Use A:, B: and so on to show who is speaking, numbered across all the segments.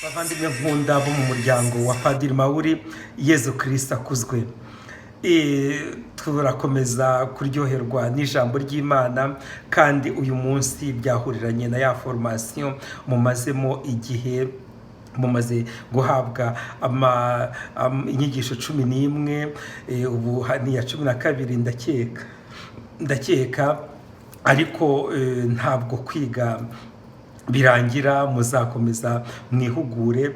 A: Bavandimwe nkunda bo mu muryango wa Padiri Mauri, Yezu Kristo akuzwe. Turakomeza kuryoherwa n'ijambo ry'Imana, kandi uyu munsi byahuriranye na ya formation mumazemo igihe, mumaze guhabwa inyigisho 11, ubu ni ya 12 ndakeka, ariko ntabwo kwiga birangira, muzakomeza mwihugure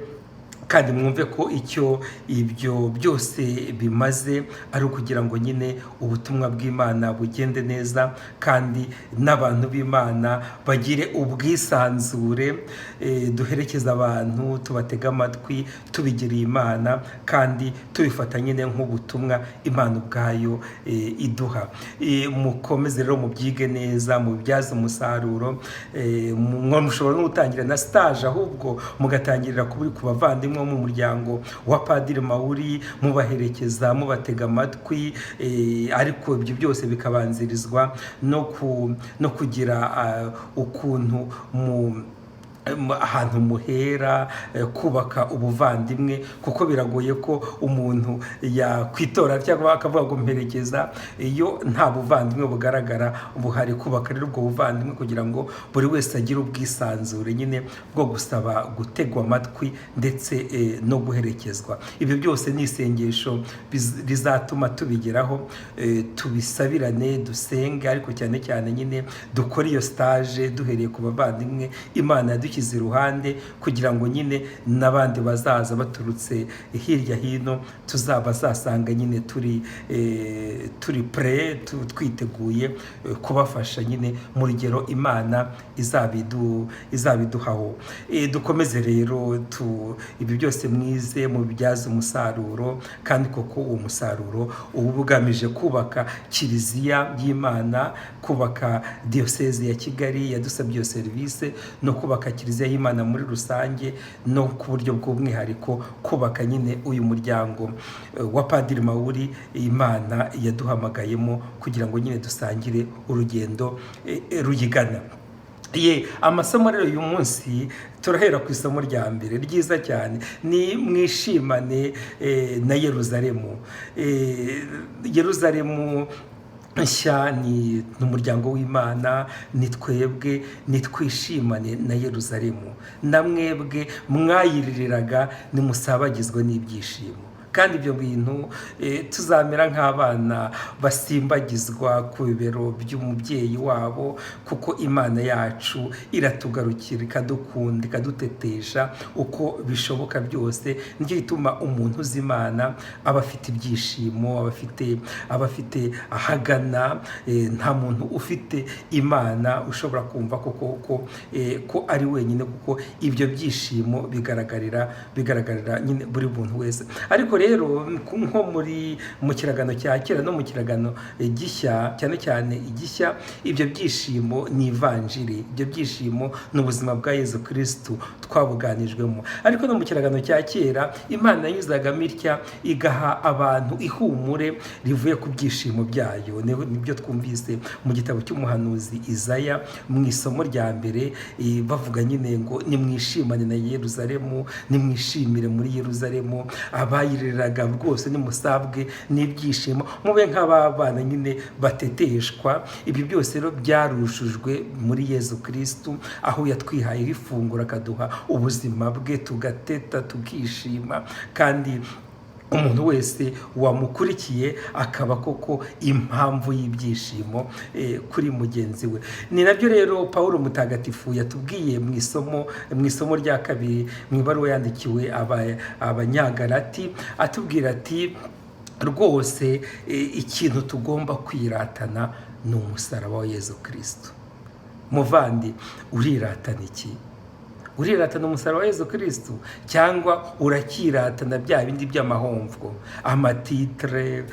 A: kandi mwumve ko icyo ibyo byose bimaze ari ukugira ngo nyine ubutumwa bw'Imana bugende neza, kandi n'abantu b'Imana bagire ubwisanzure, duherekeza abantu, tubatega amatwi, tubigiriye Imana, kandi tubifata nyine nk'ubutumwa Imana ubwayo iduha. Mukomeze rero mubyige neza, mubibyaze umusaruro. Mushobora no gutangira na stage, ahubwo mugatangirira ku bavandimwe mu muryango wa Padiri Mauri, mubaherekeza, mubatega amatwi, ariko ibyo byose bikabanzirizwa no kugira ukuntu ahantu muhera, kubaka ubuvandimwe, kuko biragoye ko umuntu yakwitora cyangwa akavuga ngo mperekeza iyo nta buvandimwe bugaragara buhari. Kubaka rero ubwo buvandimwe kugira ngo buri wese agire ubwisanzure nyine bwo gusaba gutegwa amatwi ndetse no guherekezwa. Ibyo byose ni isengesho rizatuma tubigeraho, tubisabirane, dusenge, ariko cyane cyane nyine dukora iyo stage duhereye ku bavandimwe Imana yadukiza iruhande, kugira ngo nyine n'abandi bazaza baturutse hirya hino tuzasanga nyine turi twiteguye kubafasha nyine mu rugero Imana izabiduhaho. Dukomeze rero ibi byose mwize mubibyaze umusaruro, kandi koko uwo musaruro uba ugamije kubaka kiliziya y'Imana, kubaka diyoseze ya Kigali yadusabye iyo serivisi, no kubaka kiliziya y'Imana muri rusange, no ku buryo bw'umwihariko kubaka nyine uyu muryango wa Padiri Mauri Imana yaduhamagayemo, kugira ngo nyine dusangire urugendo ruyigana. Amasomo rero uyu munsi turahera ku isomo rya mbere ryiza cyane, ni mwishimane na Yeruzalemu. Yeruzalemu nshya ni umuryango w'Imana, ni twebwe, nitwishimane na Yeruzalemu. Namwebwe mwayiririraga nimusabagizwe n'ibyishimo, kandi ibyo bintu tuzamera nk'abana basimbagizwa ku bibero by'umubyeyi wabo, kuko Imana yacu iratugarukira, ikadukunda, ikadutetesha uko bishoboka byose. Nicyo gituma umuntu uzi Imana aba afite ibyishimo, aba afite ahagana. Nta muntu ufite Imana ushobora kumva ko ari wenyine, kuko ibyo byishimo bigaragarira nyine buri muntu wese. Ariko rero nko mu kiragano cya kera no mu kiragano gishya, cyane cyane igishya, ibyo byishimo ni ivanjiri, ibyo byishimo ni ubuzima bwa Yezu Kristo twabuganijwemo. Ariko no mu kiragano cya kera Imana yanyuzagamo itya, igaha abantu ihumure rivuye ku byishimo byayo. Nibyo twumvise mu gitabo cy'umuhanuzi Izaya mu isomo rya mbere, bavuga nyine ngo nimwishimane na Yeruzalemu, nimwishimire muri Yeruzalemu, abayiriraga rwose nimusabwe n'ibyishimo, mube nk'ababana nyine bateteshwa. Ibi byose rero byarushujwe muri Yezu Kristo, aho yatwihayeho ifunguro akaduha ubuzima bwe, tugateta tukishima, kandi umuntu wese wamukurikiye akaba koko impamvu y'ibyishimo kuri mugenzi we. Ni nabyo rero Pawulo mutagatifu yatubwiye mu isomo rya kabiri mu ibaruwa yandikiwe Abanyagalati, atubwira ati rwose ikintu tugomba kwiratana ni umusaraba wa Yezu Kristo. Muvandi, uriratana iki? Uriratana umusaraba wa Yezu Kristo, cyangwa urakiratana bya bindi by'amahomvwo, amatitre,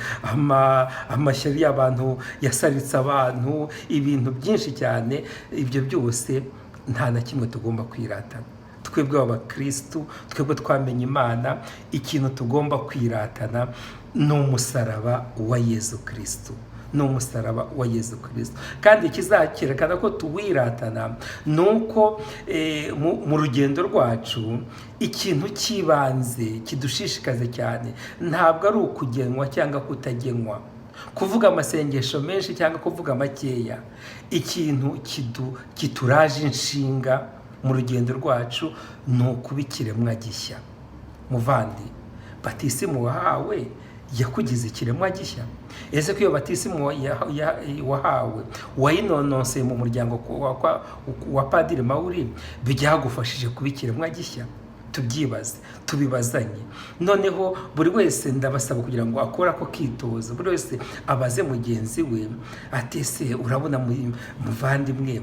A: amashyari y'abantu yasaritse abantu, ibintu byinshi cyane? Ibyo byose nta na kimwe tugomba kwiratana. Twebwe abakristo, twebwe twamenye Imana, ikintu tugomba kwiratana ni umusaraba wa Yezu Kristo. ni umusaraba wa Yezu Kristo. Kandi kizakerekana ko tuwiratana ni uko mu rugendo rwacu ikintu cy'ibanze kidushishikaze cyane ntabwo ari ukugenwa cyangwa kutagenwa, kuvuga amasengesho menshi cyangwa kuvuga makeya. Ikintu kituraje inshinga mu rugendo rwacu ni ukuba ikiremwa gishya. Muvandi, batisimu wahawe yakugize ikiremwa gishya? Ese ko iyo batisimu wahawe wayinononseye mu muryango wa Padiri Mauri byagufashije kuba ikiremwa gishya? Tubyibaze, tubibazanye. Noneho buri wese ndabasaba kugira ngo akore ako kitozo, buri wese abaze mugenzi we ati ese urabona muvandimwe,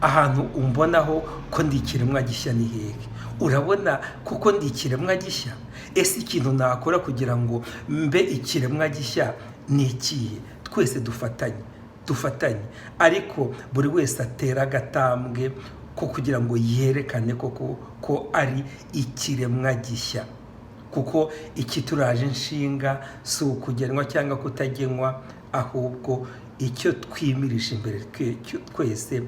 A: ahantu umbonaho ko ndi ikiremwa gishya ni hehe? Urabona kuko ndi ikiremwa gishya? Ese ikintu nakora kugira ngo mbe ikiremwa gishya ni ikihe? Twese dufatanye, ariko buri wese atera agatambwe ko kugira ngo yerekane ko ari ikiremwa gishya. Kuko ikituraje inshinga si ukugenwa cyangwa kutagenwa, ahubwo icyo twimirije imbere twese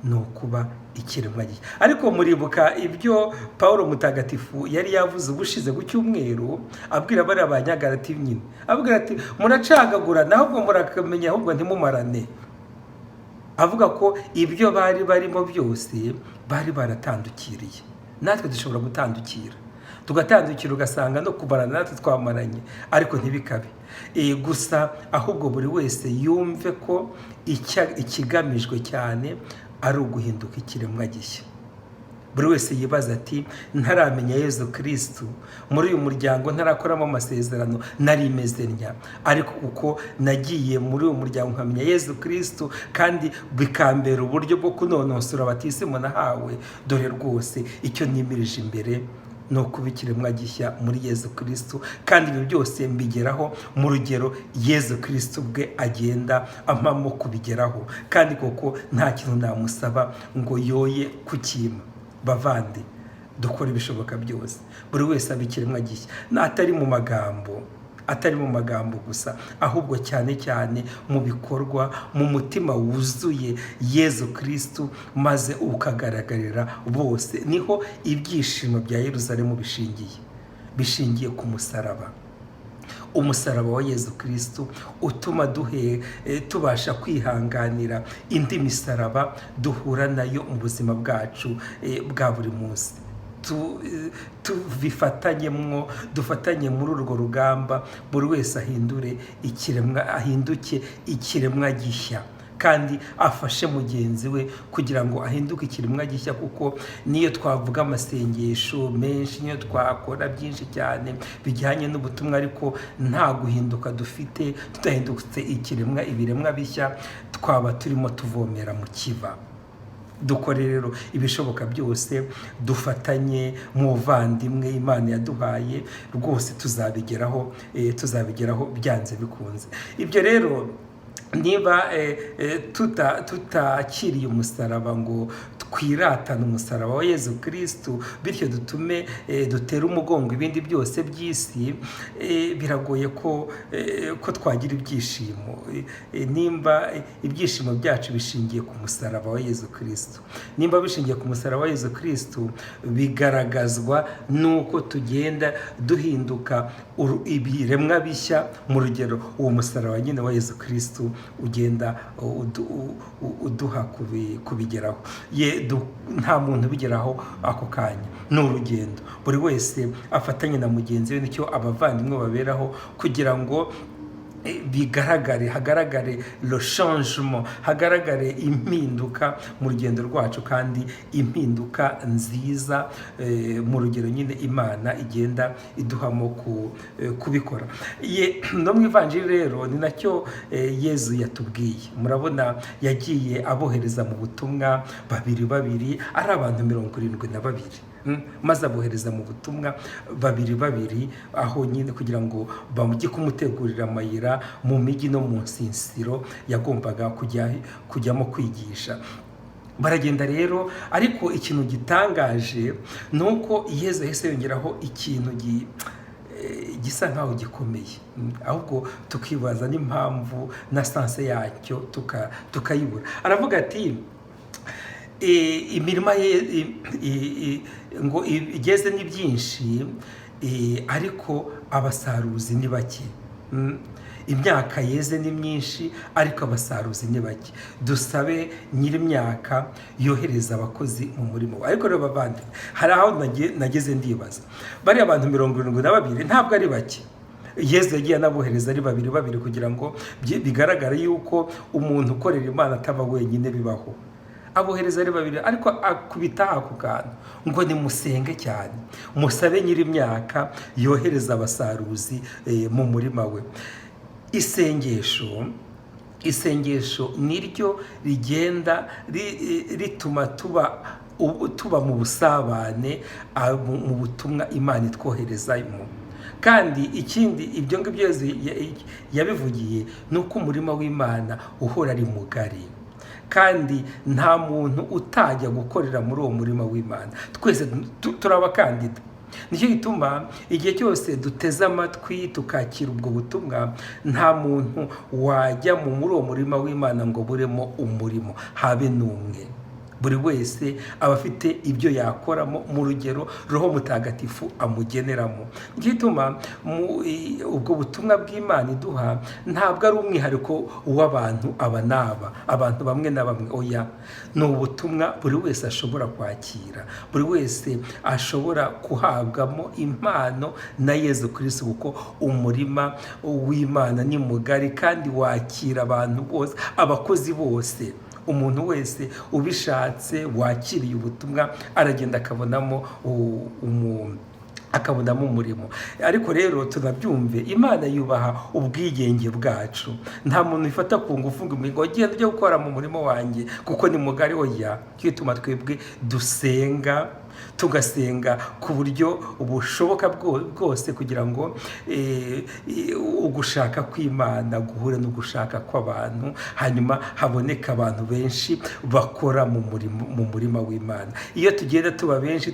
A: ni ukuba ikiremwa gishya. Ariko muribuka ibyo Pawulo Mutagatifu yari yavuze ubushize ku cyumweru, abwira bari abanyagalati nyine, abwira ati muracagagurana ahubwo murakamenya, ahubwo ntimumarane. Avuga ko ibyo bari barimo byose bari baratandukiriye. Natwe dushobora gutandukira, tugatandukira ugasanga no kumarana natwe twamaranye, ariko ntibikabe. Gusa ahubwo buri wese yumve ko ikigamijwe cyane ari uguhinduka ikiremwa gishya. Buri wese yibaza ati ntaramenya Yezu Kristo, muri uyu muryango ntarakoramo amasezerano, nari meze ntya, ariko kuko nagiye muri uyu muryango nkamenya Yezu Kristo kandi bikambera uburyo bwo kunonosora batisimu nahawe, dore rwose icyo nimirije imbere no kuba ikiremwa gishya muri Yezu Kristo. Kandi ibi byose mbigeraho mu rugero Yezu Kristo bwe agenda ampamo kubigeraho, kandi koko nta kintu namusaba ngo yoye kukima. Bavandi, dukora ibishoboka byose, buri wese aba ikiremwa gishya, atari mu magambo gusa, ahubwo cyane cyane mu bikorwa, mu mutima wuzuye Yezu Kristo, maze ukagaragarira bose. Niho ibyishimo bya Yerusalemu bishingiye ku musaraba. Umusaraba wa Yezu Kristo utuma tubasha kwihanganira indi misaraba duhura nayo mu buzima bwacu bwa buri munsi. Dufatanye muri urwo rugamba, buri wese ahinduke ikiremwa gishya, kandi afashe mugenzi we kugira ngo ahinduke ikiremwa gishya. Kuko niyo twavuga amasengesho menshi, niyo twakora byinshi cyane bijyanye n'ubutumwa, ariko nta guhinduka dufite, tutahindutse ibiremwa bishya, twaba turimo tuvomera mu kiva. Dukore rero ibishoboka byose, dufatanye mu buvandimwe Imana yaduhaye, rwose tuzabigeraho byanze bikunze. Ibyo rero niba tutakiriye umusaraba ngo twiratane umusaraba wa Yezu Kristo, bityo dutere umugongo ibindi byose by'isi, biragoye ko twagira ibyishimo. Nimba ibyishimo byacu bishingiye ku musaraba wa Yezu Kristo, nimba bishingiye ku musaraba wa Yezu Kristo, bigaragazwa nuko tugenda duhinduka ibiremwa bishya mu rugero uwo musaraba nyine wa Yezu Kristo ugenda uduha kubigeraho. Nta muntu ubigeraho ako kanya, ni urugendo. Buri wese afatanye na mugenzi we, nicyo abavandimwe baberaho, kugira ngo hagaragare le changement, hagaragare impinduka mu rugendo rwacu, kandi impinduka nziza mu rugero nyine Imana igenda iduhamo kubikora. No mu ivanjiri rero ni nacyo Yezu yatubwiye. Murabona yagiye abohereza mu butumwa babiri, ari abantu 72, maze abohereza mu butumwa babiri, aho nyine kugira ngo bamujye kumutegurira amayira mu mijyi no mu nsisiro yagombaga kujyamo kwigisha. Baragenda rero, ariko ikintu gitangaje ni uko Yezu yahise yongeraho ikintu gisa nkaho gikomeye, ahubwo tukibaza n'impamvu na sanse yacyo tukayibura. Aravuga ati imirima ye ngo igeze ni byinshi, ariko abasaruzi ni bake. Imyaka yeze ni myinshi, ariko abasaruzi ni bake. Dusabe nyir'imyaka yohereza abakozi mu murimo. Ariko rero bavandi, hari aho nageze ndibaza, bariya abantu 72 ntabwo ari bake. Yesu yagiye anabohereza ari babiri kugira ngo bigaragare yuko umuntu ukorera Imana ataba wenyine bibaho. Abohereza ari babiri, ariko akubita ako kantu ngo nimusenge cyane, musabe nyir'imyaka yohereza abasaruzi mu murima we. Isengesho niryo rigenda rituma tuba mu busabane mu butumwa Imana itwoherezamo. Kandi ikindi, ibyo ngibyo yabivugiye, ni uko umurima w'Imana uhora ari mugari, kandi nta muntu utajya gukorera muri uwo murima w'Imana. Twese turabakandida. Nicyo gituma igihe cyose duteze amatwi tukakira ubwo butumwa, nta muntu wajya muri uwo murima w'Imana ngo buremo umurimo, habe n'umwe. Buri wese aba afite ibyo yakoramo mu rugero Roho Mutagatifu amugeneramo. Nicyo gituma ubwo butumwa bw'Imana iduha ntabwo ari umwihariko w'abantu aba n'aba, abantu bamwe na bamwe. Oya, ni ubutumwa buri wese ashobora kwakira, buri wese ashobora kuhabwamo impano na Yezu Kristo, kuko umurima w'Imana ni mugari kandi wakira abantu bose, abakozi bose. Umuntu wese ubishatse wakiriye ubutumwa aragenda akabonamo umurimo. Ariko rero tunabyumve, Imana yubaha ubwigenge bwacu. Nta muntu ifata ku ngufu ngo genda ujye gukora mu murimo wanjye kuko ni mugari. Oya, cyituma twebwe dusenga, tugasenga ku buryo bushoboka bwose, kugira ngo ugushaka kw'Imana guhure no gushaka kw'abantu, hanyuma haboneka abantu benshi bakora mu murima w'Imana. Iyo tugenda tuba benshi,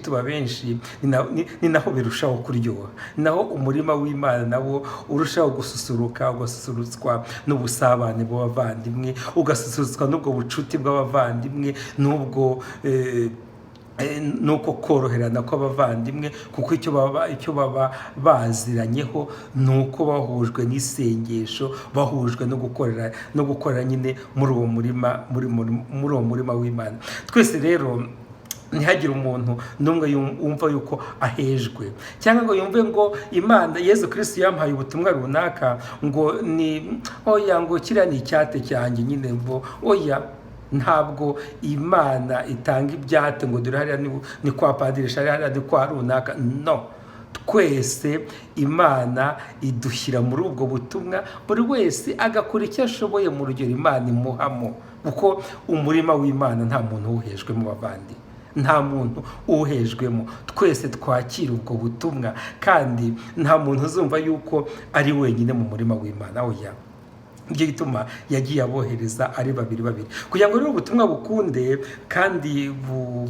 A: ni naho birushaho kuryoha, naho umurima w'Imana nawo urushaho gususuruka, ugasusurutswa n'ubusabane bw'abavandimwe, ugasusurutswa n'ubwo bucuti bw'abavandimwe, nuko koroherana kw'abavandimwe, kuko icyo baba baziranyeho nuko bahujwe n'isengesho, bahujwe no gukorera nyine muri uwo murima w'Imana. Twese rero ntihagire umuntu n'umwe wumva yuko ahejwe, cyangwa ngo yumve ngo Imana Yezu Kristo yampaye ubutumwa runaka ngo ngo kiriya ni icyate cyanjye nyine. Oya, ntabwo Imana itanga ibyate ngo dore hariya ni kwa padiri, hariya ni kwa runaka. No, twese Imana idushyira muri ubwo butumwa, buri wese agakora icyo ashoboye mu rugero Imana imuhamo, kuko umurima w'Imana nta muntu uwuhejwemo bavandi, nta muntu uwuhejwemo. Twese twakira ubwo butumwa, kandi nta muntu uzumva yuko ari wenyine mu murima w'Imana. Oya, ibyo gituma yagiye abohereza ari babiri, kugira ngo rero ubutumwa bukunde kandi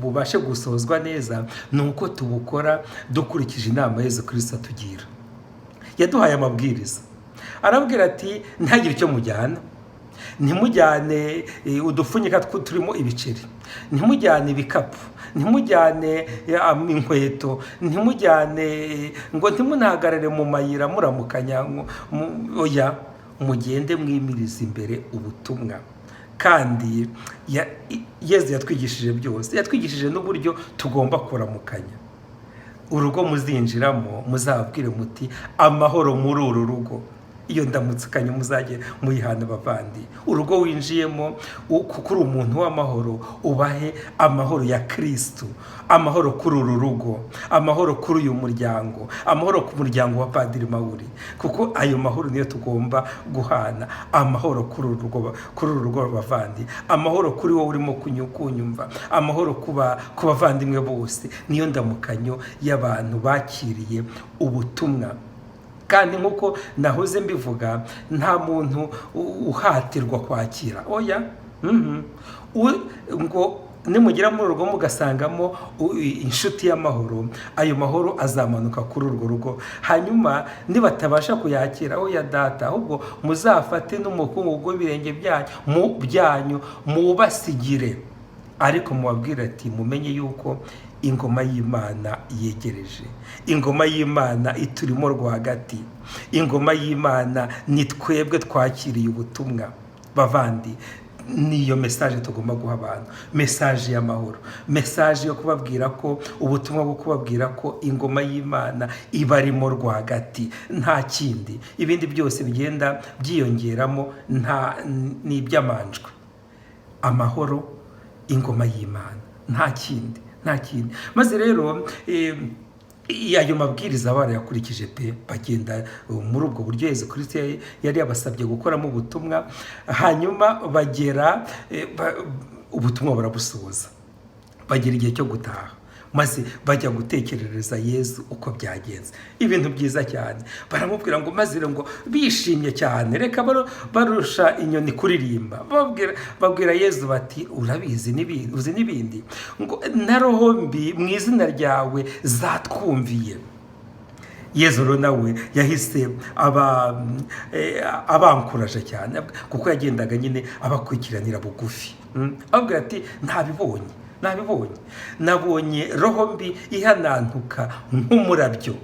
A: bubashe gusohozwa neza, ni uko tubukora dukurikije inama Yezu Kristo atugira. Yaduhaye amabwiriza, arabwira ati ntihagire icyo mujyana, ntimujyane udupfunyika turimo ibiceri, ntimujyane ibikapu, ntimujyane inkweto, ntimujyane ngo ntimunahagarare mu mayira muramukanya. Oya, mugende mwimiriza imbere ubutumwa. Kandi Yezu yatwigishije byose, yatwigishije n'uburyo tugomba kuramukanya. Urugo muzinjiramo muzabwire muti amahoro muri uru rugo. Iyo ndamutsikanye muzajye muyihana bavandi. Urugo winjiyemo kuko uri umuntu w'amahoro, ubahe amahoro ya Kristo, amahoro kuri uru rugo, amahoro kuri uyu muryango, amahoro ku muryango wa Padiri Mawuri, kuko ayo mahoro niyo tugomba guhana. Amahoro kuri uru rugo bavandi, amahoro kuri wowe urimo kunyumva, amahoro ku bavandimwe bose. Niyo ndamukanyo y'abantu bakiriye ubutumwa. Kandi nk'uko nahoze mbivuga, nta muntu uhatirwa kwakira. Oya, ngo nimugera muri urwo mugasangamo inshuti y'amahoro, ayo mahoro azamanuka kuri urwo rugo. Hanyuma nibatabasha kuyakira, aho ya data, ahubwo muzafate n'umukungugu w'ibirenge byanyu mubasigire, ariko mubabwire ati mumenye yuko ingoma y'Imana yegereje, ingoma y'Imana iturimo rwagati, ingoma y'Imana ni twebwe twakiriye ubutumwa. Bavandi, niyo message tugomba guha abantu, message y'amahoro, message yo kubabwira ko ubutumwa bwo kubabwira ko ingoma y'Imana ibarimo rwagati, nta kindi. Ibindi byose bigenda byiyongeramo ni iby'amanjwe. Amahoro, ingoma y'Imana, nta kindi. Maze rero ayo mabwiriza barayakurikije pe, bagenda muri ubwo buryo Yesu Kristo yari yabasabye gukoramo ubutumwa. Hanyuma bagera ubutumwa barabusoza, bagera igihe cyo gutaha, maze bajya gutekerereza Yesu uko byagenze. Ibintu byiza cyane, baramubwira ngo maze ngo bishimye cyane, reka barusha inyoni kuririmba. Babwira Yesu bati urabizi uzi n'ibindi, ngo na roho mbi mu izina ryawe zatwumviye. Yesu rero nawe yahise abankuraje cyane, kuko yagendaga nyine abakurikiranira bugufi. Ababwira ati nabonye roho mbi ihanantuka nk'umurabyo,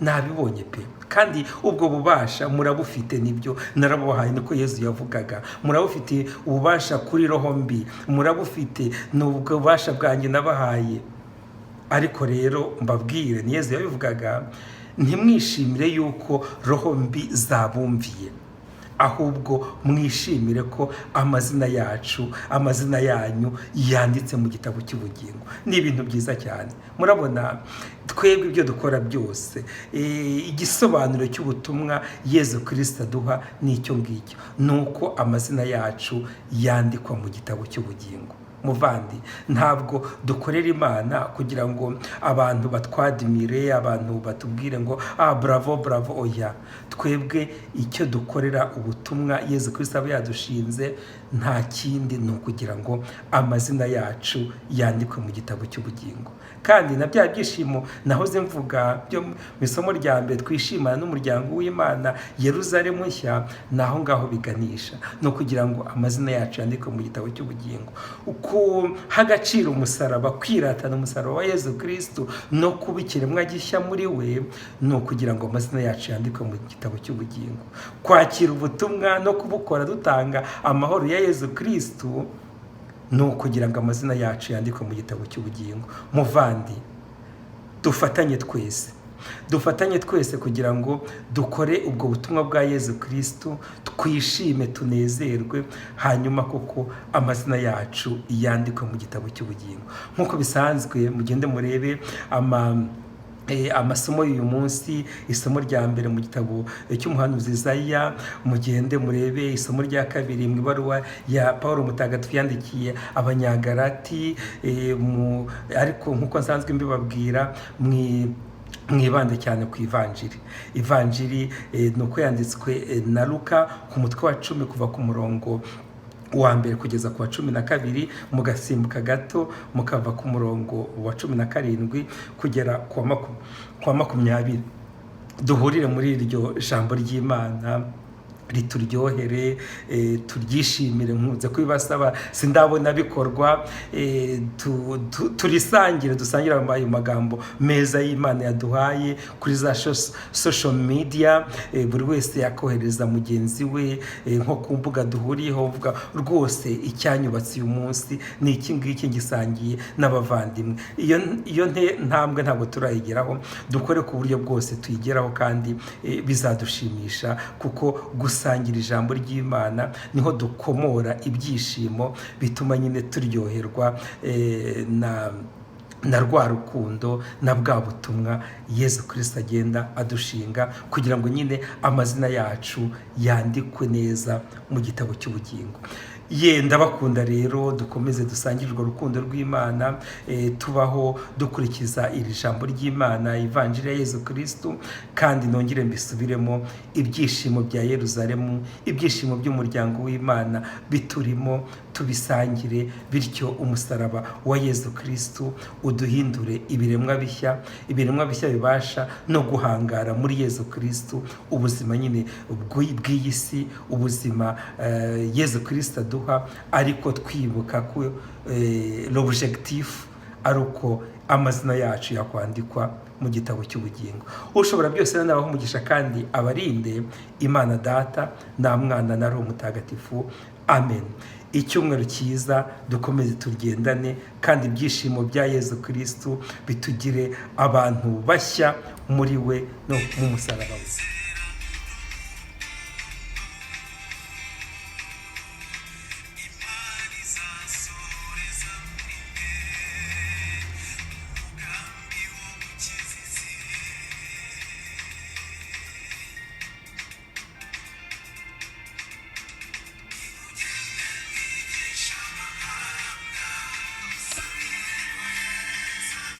A: nabibonye pe, kandi ubwo bubasha murabufite. Nibyo narabubahaye, niko Yesu yavugaga. Murabufite ububasha kuri roho mbi, murabufite, n'ubwo bubasha bwanjye nabahaye. Ariko rero mbabwire, ni Yesu yabivugaga, ntimwishimire yuko roho mbi zabumviye, ahubwo mwishimire ko amazina yacu, amazina yanyu yanditse mu gitabo cy'ubugingo. Ni ibintu byiza cyane. Murabona, twebwe ibyo dukora byose, igisobanuro cy'ubutumwa Yesu Kristo aduha ni icyo ngicyo, nuko amazina yacu yandikwa mu gitabo cy'ubugingo. Muvandi, ntabwo dukorera Imana kugira ngo abantu batwadimire, abantu batubwire ngo bravo, oya. Twebwe icyo dukorera ubutumwa Yesu Kristo aba yadushinze nta kindi, ni ukugira ngo amazina yacu yandikwe mu gitabo cy'ubugingo. Kandi na bya byishimo nahoze mvuga byo mu isomo rya mbere, twishimana n'umuryango w'Imana Yeruzalemu nshya, naho ngaho biganisha, no kugira ngo amazina yacu yandikwe mu gitabo cy'ubugingo. Kuha agaciro umusaraba, kwiratana umusaraba wa Yesu Kristo, no kuba ikiremwa gishya muri we, ni ukugira ngo amazina yacu yandikwe mu gitabo cy'ubugingo. Kwakira ubutumwa no kubukora dutanga amahoro ya Yesu Kristo, ni ukugira ngo amazina yacu yandikwe mu gitabo cy'ubugingo. Muvandi, dufatanye twese kugira ngo dukore ubwo butumwa bwa Yesu Kristo, twishime, tunezerwe, hanyuma koko amazina yacu yandikwe mu gitabo cy'ubugingo. Nk'uko bisanzwe, mugende murebe amasomo y'uyu munsi. Isomo rya mbere mu gitabo cy'umuhanuzi Izaya, mugende murebe isomo rya kabiri mu ibaruwa ya Pawulo mutagatifu yandikiye Abanyagalati, ariko nk'uko nsanzwe mbibabwira, mwibande cyane ku ivanjiri. Ni uko yanditswe na Luka ku mutwe wa 10 kuva ku murongo wa mbere kugeza ku wa 12, mugasimbuka gato mukava ku murongo wa 17 kugera ku wa 20. Duhurire muri iryo jambo ry'Imana, rituryohere, turyishimire. Nkunze kubibasaba, sindabona bikorwa, turisangire, dusangire ayo magambo meza y'Imana yaduhaye kuri za social media. Buri wese yakohereza mugenzi we, nko ku mbuga duhuriyeho, uvuga rwose icyanyubatse uyu munsi ni iki ngiki gisangiye n'abavandimwe. Iyo ntambwe ntabwo turayigeraho, dukore ku buryo bwose tuyigeraho, kandi bizadushimisha, kuko gusangira ijambo ry'Imana niho dukomora ibyishimo bituma nyine turyoherwa na rwa rukundo na bwa butumwa Yesu Kristo agenda adushinga, kugira ngo nyine amazina yacu yandikwe neza mu gitabo cy'ubugingo. ndabakunda rero, dukomeze dusangire urwo rukundo rw'Imana, tubaho dukurikiza iri jambo ry'Imana, ivanjiri ya Yezu Kristo, kandi nongere mbisubiremo, ibyishimo bya Yeruzalemu, ibyishimo by'umuryango w'Imana biturimo, tubisangire, bityo umusaraba wa Yezu Kristo uduhindure ibiremwa bishya bibasha no guhangara muri Yezu Kristo, ubuzima nyine bw'iyi si, ubuzima Yezu Kristo aduha, ariko twibuka ko l'objectif ari uko amazina yacu yakwandikwa mu gitabo cy'ubugingo. Ushobora byose nabaho umugisha kandi abarinde, Imana Data na Mwana na Roho Mutagatifu. Amen. Icyumweru cyiza, dukomeze tugendane, kandi ibyishimo bya Yezu Kristo bitugire abantu bashya muri we no mu musaraba we.